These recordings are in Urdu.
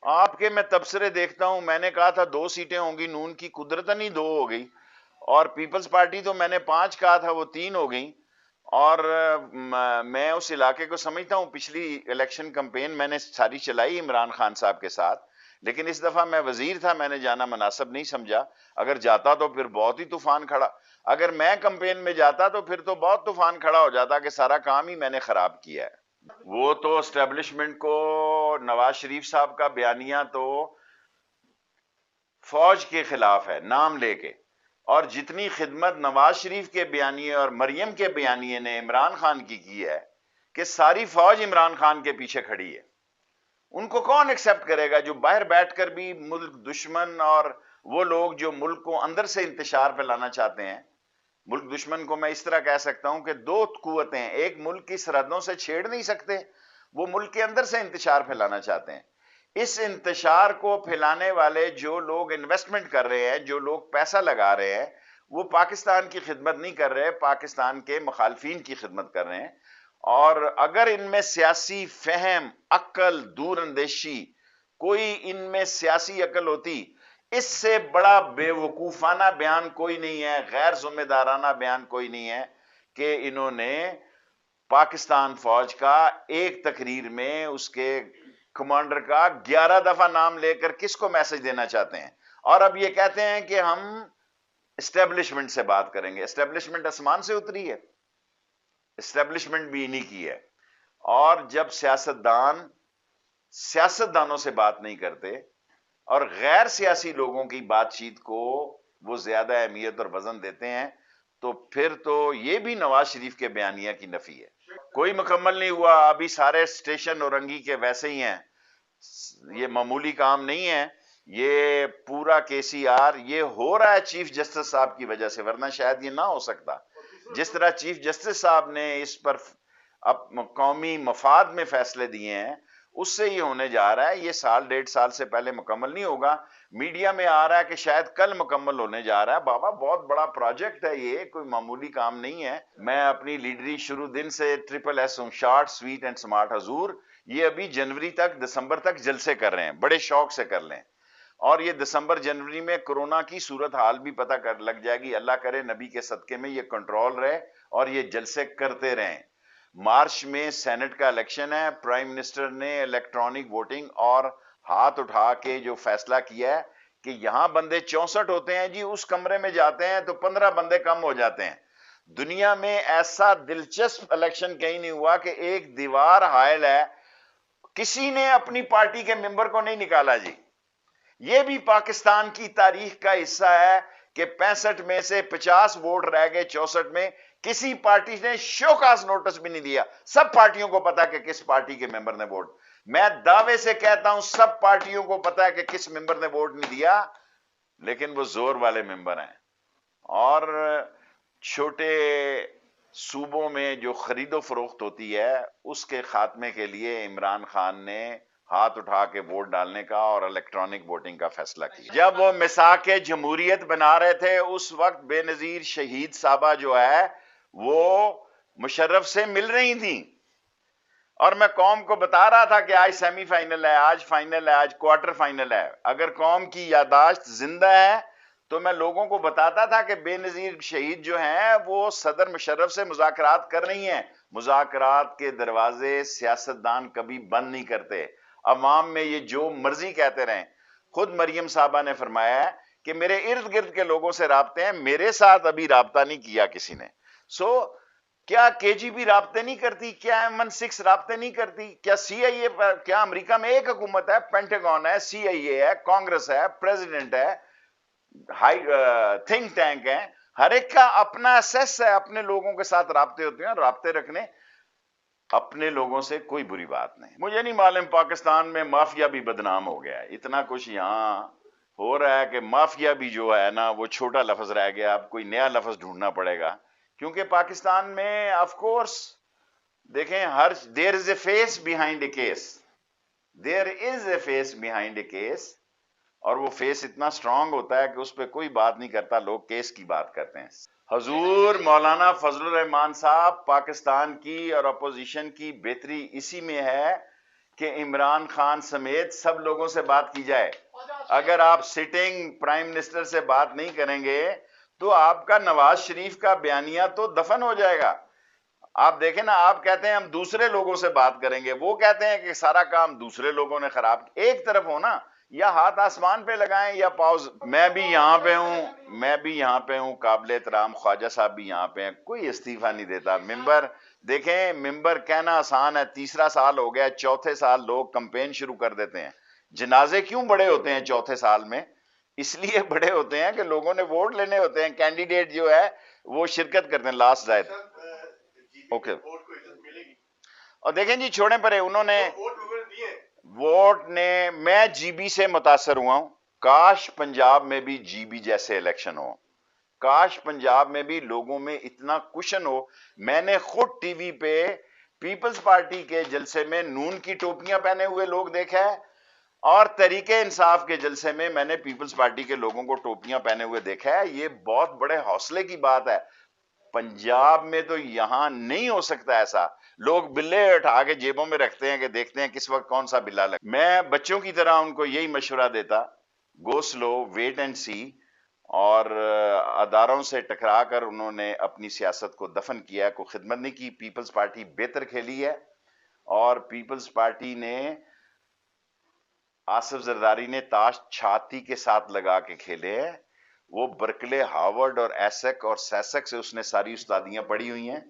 آپ کے میں تبصرے دیکھتا ہوں، میں نے کہا تھا 2 سیٹیں ہوں گی نون کی، قدرتاً ہی 2 ہو گئی، اور پیپلز پارٹی تو میں نے 5 کہا تھا وہ 3 ہو گئیں۔ اور میں اس علاقے کو سمجھتا ہوں، پچھلی الیکشن کمپین میں نے ساری چلائی عمران خان صاحب کے ساتھ، لیکن اس دفعہ میں وزیر تھا، میں نے جانا مناسب نہیں سمجھا۔ اگر جاتا تو پھر بہت ہی طوفان کھڑا، اگر میں کمپین میں جاتا تو پھر تو بہت طوفان کھڑا ہو جاتا کہ سارا کام ہی میں نے خراب کیا ہے۔ وہ تو اسٹیبلشمنٹ کو، نواز شریف صاحب کا بیانیہ تو فوج کے خلاف ہے نام لے کے، اور جتنی خدمت نواز شریف کے بیانیے اور مریم کے بیانیے نے عمران خان کی ہے کہ ساری فوج عمران خان کے پیچھے کھڑی ہے۔ ان کو کون ایکسپٹ کرے گا جو باہر بیٹھ کر بھی ملک دشمن، اور وہ لوگ جو ملک کو اندر سے انتشار پھیلانا چاہتے ہیں۔ ملک دشمن کو میں اس طرح کہہ سکتا ہوں کہ 2 قوتیں ہیں، ایک ملک کی سرحدوں سے چھیڑ نہیں سکتے، وہ ملک کے اندر سے انتشار پھیلانا چاہتے ہیں۔ اس انتشار کو پھیلانے والے جو لوگ انویسٹمنٹ کر رہے ہیں، جو لوگ پیسہ لگا رہے ہیں، وہ پاکستان کی خدمت نہیں کر رہے، پاکستان کے مخالفین کی خدمت کر رہے ہیں۔ اور اگر ان میں سیاسی فہم، عقل، دور اندیشی، کوئی ان میں سیاسی عقل ہوتی، اس سے بڑا بے وقوفانہ بیان کوئی نہیں ہے، غیر ذمہ دارانہ بیان کوئی نہیں ہے کہ انہوں نے پاکستان فوج کا ایک تقریر میں اس کے کمانڈر کا 11 دفعہ نام لے کر کس کو میسج دینا چاہتے ہیں، اور اب یہ کہتے ہیں کہ ہم اسٹیبلشمنٹ سے بات کریں گے۔ اسٹیبلشمنٹ آسمان سے اتری ہے، اسٹیبلشمنٹ بھی انہی کی ہے۔ اور جب سیاستدانوں سے بات نہیں کرتے اور غیر سیاسی لوگوں کی بات چیت کو وہ زیادہ اہمیت اور وزن دیتے ہیں، تو پھر تو یہ بھی نواز شریف کے بیانیہ کی نفی ہے۔ کوئی مکمل نہیں ہوا، ابھی سارے اسٹیشن اورنگی کے ویسے ہی ہیں، یہ معمولی کام نہیں ہے، یہ پورا KCR یہ ہو رہا ہے چیف جسٹس صاحب کی وجہ سے، ورنہ شاید یہ نہ ہو سکتا۔ جس طرح چیف جسٹس صاحب نے اس پر قومی مفاد میں فیصلے دیے ہیں، اس سے یہ ہونے جا رہا ہے۔ یہ 1.5 سال سے پہلے مکمل نہیں ہوگا۔ میڈیا میں آ رہا ہے کہ شاید کل مکمل ہونے جا رہا ہے۔ بابا بہت بڑا پروجیکٹ ہے، یہ کوئی معمولی کام نہیں ہے۔ میں اپنی لیڈری شروع دن سے SSS ہوں، شارٹ سویٹ اینڈ سمارٹ حضور۔ یہ ابھی جنوری تک، دسمبر تک جلسے کر رہے ہیں، بڑے شوق سے کر لیں، اور یہ دسمبر جنوری میں کورونا کی صورتحال بھی پتہ کر لگ جائے گی۔ اللہ کرے نبی کے صدقے میں یہ کنٹرول رہے اور یہ جلسے کرتے رہیں۔ مارچ میں سینٹ کا الیکشن ہے، پرائم منسٹر نے الیکٹرانک ووٹنگ اور ہاتھ اٹھا کے جو فیصلہ کیا ہے کہ یہاں بندے 64 ہوتے ہیں جی، اس کمرے میں جاتے ہیں تو 15 بندے کم ہو جاتے ہیں۔ دنیا میں ایسا دلچسپ الیکشن کہیں نہیں ہوا کہ ایک دیوار حائل ہے، کسی نے اپنی پارٹی کے ممبر کو نہیں نکالا جی۔ یہ بھی پاکستان کی تاریخ کا حصہ ہے کہ 65 میں سے 50 ووٹ رہ گئے 64 میں، کسی پارٹی نے شوکاز نوٹس بھی نہیں دیا۔ سب پارٹیوں کو پتا کہ کس پارٹی کے ممبر نے ووٹ، میں دعوے سے کہتا ہوں سب پارٹیوں کو پتا ہے کہ کس ممبر نے ووٹ نہیں دیا، لیکن وہ زور والے ممبر ہیں۔ اور چھوٹے صوبوں میں جو خرید و فروخت ہوتی ہے، اس کے خاتمے کے لیے عمران خان نے ہاتھ اٹھا کے ووٹ ڈالنے کا اور الیکٹرانک ووٹنگ کا فیصلہ کیا۔ جب وہ مساق جمہوریت بنا رہے تھے، اس وقت بے نظیر شہید صاحبہ جو ہے وہ مشرف سے مل رہی تھیں، اور میں قوم کو بتا رہا تھا کہ آج سیمی فائنل ہے، آج فائنل ہے، آج کوارٹر فائنل ہے۔ اگر قوم کی یادداشت زندہ ہے تو میں لوگوں کو بتاتا تھا کہ بے نظیر شہید جو ہیں وہ صدر مشرف سے مذاکرات کر رہی ہیں۔ مذاکرات کے دروازے سیاستدان کبھی بند نہیں کرتے، عوام میں یہ جو مرضی کہتے رہیں۔ خود مریم صاحبہ نے فرمایا ہے کہ میرے ارد گرد کے لوگوں سے رابطے ہیں، میرے ساتھ ابھی رابطہ نہیں کیا کسی نے۔ کیا KGB رابطے نہیں کرتی؟ کیا MI6 رابطے نہیں کرتی؟ کیا CIA پر، کیا امریکہ میں ایک حکومت ہے، پینٹاگون ہے، CIA ہے، کانگریس ہے، پریزیڈنٹ ہے، تھنک ٹینک ہے، ہر ایک کا اپنا اسیس ہے، اپنے لوگوں کے ساتھ رابطے ہوتے ہیں، رابطے رکھنے اپنے لوگوں سے کوئی بری بات نہیں۔ مجھے نہیں معلوم پاکستان میں مافیا بھی بدنام ہو گیا ہے، اتنا کچھ یہاں ہو رہا ہے کہ مافیا بھی جو ہے نا وہ چھوٹا لفظ رہ گیا، اب کوئی نیا لفظ ڈھونڈنا پڑے گا، کیونکہ پاکستان میں آف کورس دیکھیں there is a face behind a case, there is a face behind a case, اور وہ فیس اتنا سٹرونگ ہوتا ہے کہ اس پہ کوئی بات نہیں کرتا، لوگ کیس کی بات کرتے ہیں۔ حضور مولانا فضل الرحمان صاحب، پاکستان کی اور اپوزیشن کی بہتری اسی میں ہے کہ عمران خان سمیت سب لوگوں سے بات کی جائے. اگر آپ سٹنگ پرائم منسٹر سے بات نہیں کریں گے تو آپ کا نواز شریف کا بیانیہ تو دفن ہو جائے گا. آپ دیکھیں نا, آپ کہتے ہیں ہم دوسرے لوگوں سے بات کریں گے, وہ کہتے ہیں کہ سارا کام دوسرے لوگوں نے خراب. ایک طرف ہو نا, یا ہاتھ آسمان پہ لگائیں یا پاؤز. میں بھی یہاں پہ ہوں, قابل احترام خواجہ صاحب بھی یہاں پہ ہیں, کوئی استعفیٰ نہیں دیتا. ممبر دیکھیں, ممبر کہنا آسان ہے, تیسرا سال ہو گیا, چوتھے سال لوگ کمپین شروع کر دیتے ہیں. جنازے کیوں بڑے ہوتے ہیں چوتھے سال میں؟ اس لیے بڑے ہوتے ہیں کہ لوگوں نے ووٹ لینے ہوتے ہیں, کینڈیڈیٹ جو ہے وہ شرکت کرتے ہیں. لاسٹ زائد اوکے. اور دیکھیں جی, چھوڑیں پرے, انہوں نے ووٹ نے, میں جی بی سے متاثر ہوا ہوں. کاش پنجاب میں بھی جی بی جیسے الیکشن ہو, کاش پنجاب میں بھی لوگوں میں اتنا کوشن ہو. میں نے خود ٹی وی پہ پیپلز پارٹی کے جلسے میں نون کی ٹوپیاں پہنے ہوئے لوگ دیکھا ہے, اور تحریک انصاف کے جلسے میں میں نے پیپلز پارٹی کے لوگوں کو ٹوپیاں پہنے ہوئے دیکھا ہے. یہ بہت بڑے حوصلے کی بات ہے. پنجاب میں تو یہاں نہیں ہو سکتا ایسا. لوگ بلے اٹھا کے جیبوں میں رکھتے ہیں کہ دیکھتے ہیں کس وقت کون سا بلا لگا. میں بچوں کی طرح ان کو یہی مشورہ دیتا, گو سلو, ویٹ اینڈ سی. اور اداروں سے ٹکرا کر انہوں نے اپنی سیاست کو دفن کیا, کوئی خدمت نہیں کی. پیپلز پارٹی بہتر کھیلی ہے, اور پیپلز پارٹی نے, آصف زرداری نے تاش چھاتی کے ساتھ لگا کے کھیلے ہیں. وہ برکلے, ہارورڈ اور ایسک اور سیسک سے اس نے ساری استادیاں پڑھی ہوئی ہیں,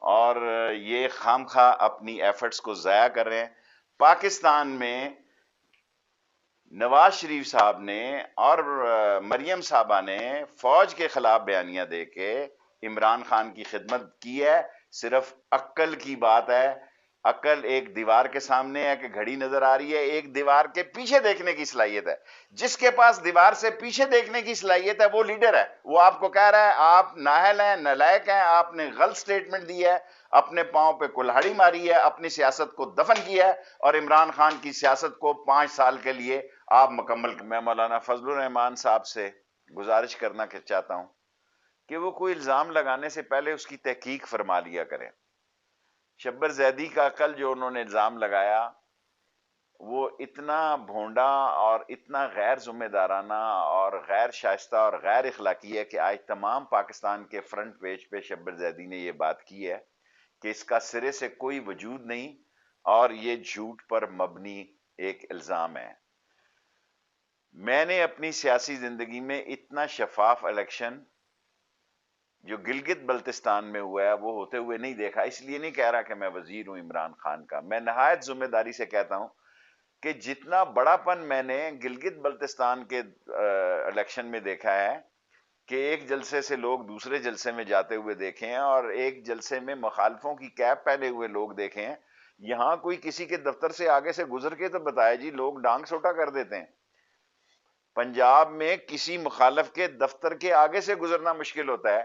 اور یہ خام خواہ اپنی ایفرٹس کو ضائع کر رہے ہیں. پاکستان میں نواز شریف صاحب نے اور مریم صاحبہ نے فوج کے خلاف بیانیہ دے کے عمران خان کی خدمت کی ہے. صرف عقل کی بات ہے. عقل ایک دیوار کے سامنے ہے کہ گھڑی نظر آ رہی ہے, ایک دیوار کے پیچھے دیکھنے کی صلاحیت ہے. جس کے پاس دیوار سے پیچھے دیکھنے کی صلاحیت ہے وہ لیڈر ہے. وہ آپ کو کہہ رہا ہے آپ نااہل ہیں, نالائق ہیں, آپ نے غلط سٹیٹمنٹ دی ہے, اپنے پاؤں پہ کلہاڑی ماری ہے, اپنی سیاست کو دفن کیا ہے, اور عمران خان کی سیاست کو 5 سال کے لیے آپ مکمل. میں مولانا فضل الرحمان صاحب سے گزارش کرنا چاہتا ہوں کہ وہ کوئی الزام لگانے سے پہلے اس کی تحقیق فرما لیا کریں. شبر زیدی کا کل جو انہوں نے الزام لگایا وہ اتنا بھونڈا اور اتنا غیر ذمہ دارانہ اور غیر شائستہ اور غیر اخلاقی ہے کہ آج تمام پاکستان کے فرنٹ پیج پہ شبر زیدی نے یہ بات کی ہے کہ اس کا سرے سے کوئی وجود نہیں, اور یہ جھوٹ پر مبنی ایک الزام ہے. میں نے اپنی سیاسی زندگی میں اتنا شفاف الیکشن جو گلگت بلتستان میں ہوا ہے وہ ہوتے ہوئے نہیں دیکھا. اس لیے نہیں کہہ رہا کہ میں وزیر ہوں عمران خان کا, میں نہایت ذمہ داری سے کہتا ہوں کہ جتنا بڑا پن میں نے گلگت بلتستان کے الیکشن میں دیکھا ہے کہ ایک جلسے سے لوگ دوسرے جلسے میں جاتے ہوئے دیکھے ہیں, اور ایک جلسے میں مخالفوں کی کیپ پہنے ہوئے لوگ دیکھے ہیں, یہاں کوئی کسی کے دفتر سے آگے سے گزر کے تو بتایا جی, لوگ ڈانگ سوٹا کر دیتے ہیں. پنجاب میں کسی مخالف کے دفتر کے آگے سے گزرنا مشکل ہوتا ہے,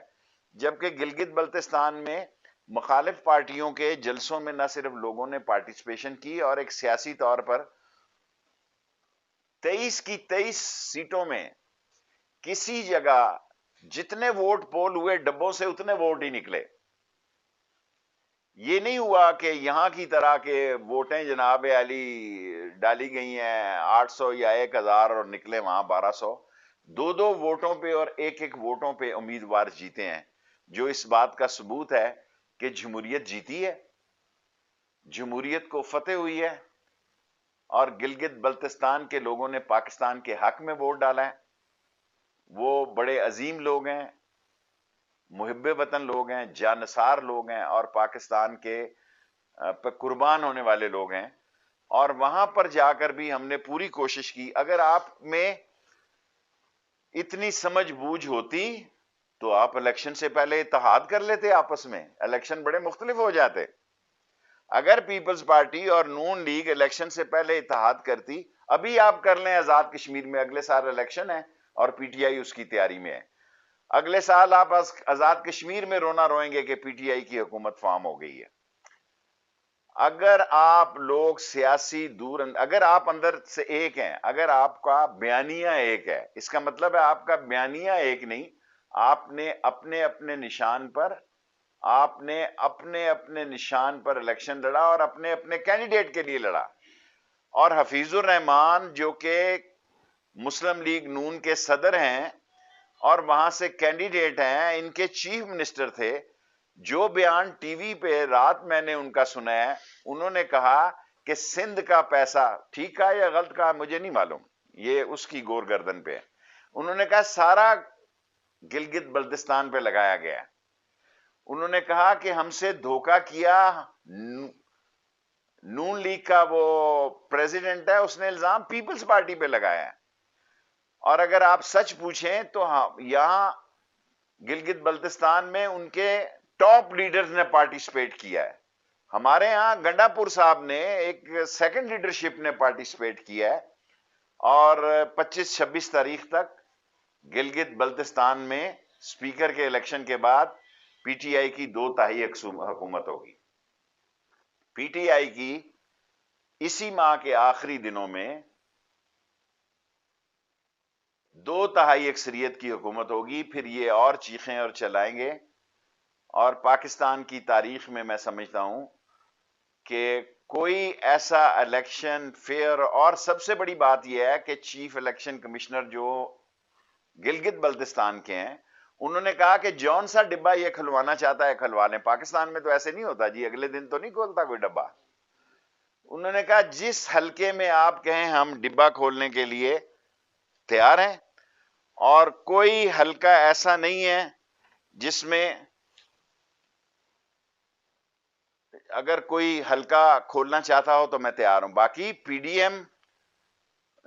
جبکہ گلگت بلتستان میں مخالف پارٹیوں کے جلسوں میں نہ صرف لوگوں نے پارٹیسپیشن کی, اور ایک سیاسی طور پر 23 کی 23 سیٹوں میں کسی جگہ جتنے ووٹ پول ہوئے ڈبوں سے اتنے ووٹ ہی نکلے. یہ نہیں ہوا کہ یہاں کی طرح کے ووٹیں جناب علی ڈالی گئی ہیں 800 یا 1000 اور نکلے وہاں 1200. 2 ووٹوں پہ اور 1 ووٹوں پہ امیدوار جیتے ہیں, جو اس بات کا ثبوت ہے کہ جمہوریت جیتی ہے, جمہوریت کو فتح ہوئی ہے, اور گلگت بلتستان کے لوگوں نے پاکستان کے حق میں ووٹ ڈالا ہے. وہ بڑے عظیم لوگ ہیں, محب وطن لوگ ہیں, جانثار لوگ ہیں, اور پاکستان کے قربان ہونے والے لوگ ہیں. اور وہاں پر جا کر بھی ہم نے پوری کوشش کی. اگر آپ میں اتنی سمجھ بوجھ ہوتی تو آپ الیکشن سے پہلے اتحاد کر لیتے آپس میں, الیکشن بڑے مختلف ہو جاتے. اگر پیپلز پارٹی اور نون لیگ الیکشن سے پہلے اتحاد کرتی, ابھی آپ کر لیں آزاد کشمیر میں, اگلے سال الیکشن ہے اور پی ٹی آئی اس کی تیاری میں ہے. اگلے سال آپ آزاد کشمیر میں رونا روئیں گے کہ پی ٹی آئی کی حکومت فارم ہو گئی ہے. اگر آپ لوگ سیاسی اگر آپ اندر سے ایک ہیں, اگر آپ کا بیانیہ ایک ہے, اس کا مطلب ہے آپ کا بیانیہ ایک نہیں, آپ نے اپنے اپنے نشان پر الیکشن لڑا اور اپنے اپنے کینڈیڈیٹ کے لیے لڑا. اور حفیظ الرحمان جو کہ مسلم لیگ نون کے صدر ہیں اور وہاں سے کینڈیڈیٹ ہیں، ان کے چیف منسٹر تھے، جو بیان ٹی وی پہ رات میں نے ان کا سنا ہے، انہوں نے کہا کہ سندھ کا پیسہ ٹھیک کہا یا غلط کہا مجھے نہیں معلوم، یہ اس کی گور گردن پہ ہے، انہوں نے کہا سارا گلگت بلتستان پہ لگایا گیا ہے۔ انہوں نے کہا کہ ہم سے دھوکہ کیا نون لیگ کا وہ پریزیڈنٹ ہے، اس نے الزام پیپلز پارٹی پہ لگایا ہے، اور اگر آپ سچ پوچھیں تو یہاں گلگت بلتستان میں ان کے ٹاپ لیڈرز نے پارٹیسپیٹ کیا ہے۔ ہمارے ہاں گنڈا پور صاحب نے ایک سیکنڈ لیڈرشپ نے پارٹیسپیٹ کیا ہے، اور 25-26 تاریخ تک گلگت بلتستان میں سپیکر کے الیکشن کے بعد پی ٹی آئی کی 2/3 حکومت ہوگی۔ پی ٹی آئی کی اسی ماہ کے آخری دنوں میں 2/3 اکثریت کی حکومت ہوگی، پھر یہ اور چیخیں اور چلائیں گے، اور پاکستان کی تاریخ میں میں سمجھتا ہوں کہ کوئی ایسا الیکشن فیئر، اور سب سے بڑی بات یہ ہے کہ چیف الیکشن کمشنر جو گلگت بلتستان کے ہیں، انہوں نے کہا کہ جون سا ڈبہ یہ کھلوانا چاہتا ہے کھلوا لیں، پاکستان میں تو ایسے نہیں ہوتا جی، اگلے دن تو نہیں کھولتا کوئی ڈبہ۔ انہوں نے کہا جس حلقے میں آپ کہیں ہم ڈبہ کھولنے کے لیے تیار ہیں، اور کوئی حلقہ ایسا نہیں ہے جس میں اگر کوئی حلقہ کھولنا چاہتا ہو تو میں تیار ہوں۔ باقی پی ڈی ایم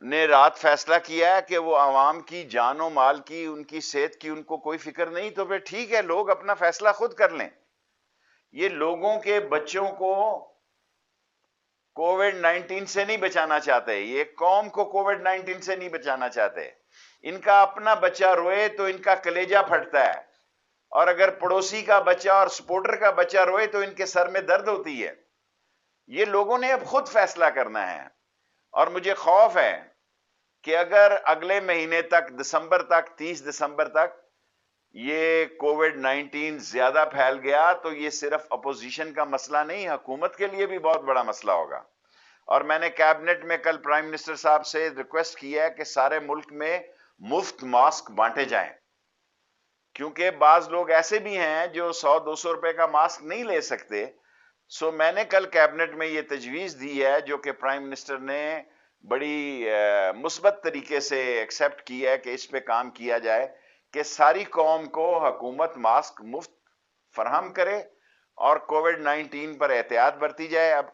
نے رات فیصلہ کیا ہے کہ وہ عوام کی جان و مال کی، ان کی صحت کی ان کو کوئی فکر نہیں، تو پھر ٹھیک ہے، لوگ اپنا فیصلہ خود کر لیں۔ یہ لوگوں کے بچوں کو کووڈ-19 سے نہیں بچانا چاہتے، یہ قوم کو کووڈ-19 سے نہیں بچانا چاہتے۔ ان کا اپنا بچہ روئے تو ان کا کلیجہ پھٹتا ہے، اور اگر پڑوسی کا بچہ اور سپورٹر کا بچہ روئے تو ان کے سر میں درد ہوتی ہے۔ یہ لوگوں نے اب خود فیصلہ کرنا ہے، اور مجھے خوف ہے کہ اگر اگلے مہینے تک، دسمبر تک، 30 دسمبر تک یہ کووڈ-19 زیادہ پھیل گیا تو یہ صرف اپوزیشن کا مسئلہ نہیں، حکومت کے لیے بھی بہت بڑا مسئلہ ہوگا۔ اور میں نے کیبنٹ میں کل پرائم منسٹر صاحب سے ریکویسٹ کی ہے کہ سارے ملک میں مفت ماسک بانٹے جائیں، کیونکہ بعض لوگ ایسے بھی ہیں جو 100-200 روپے کا ماسک نہیں لے سکتے۔ سو میں نے کل کیبنٹ میں یہ تجویز دی ہے، جو کہ پرائم منسٹر نے بڑی مثبت طریقے سے ایکسیپٹ کی ہے، کہ اس پہ کام کیا جائے کہ ساری قوم کو حکومت ماسک مفت فراہم کرے، اور کووڈ-19 پر احتیاط برتی جائے۔ اب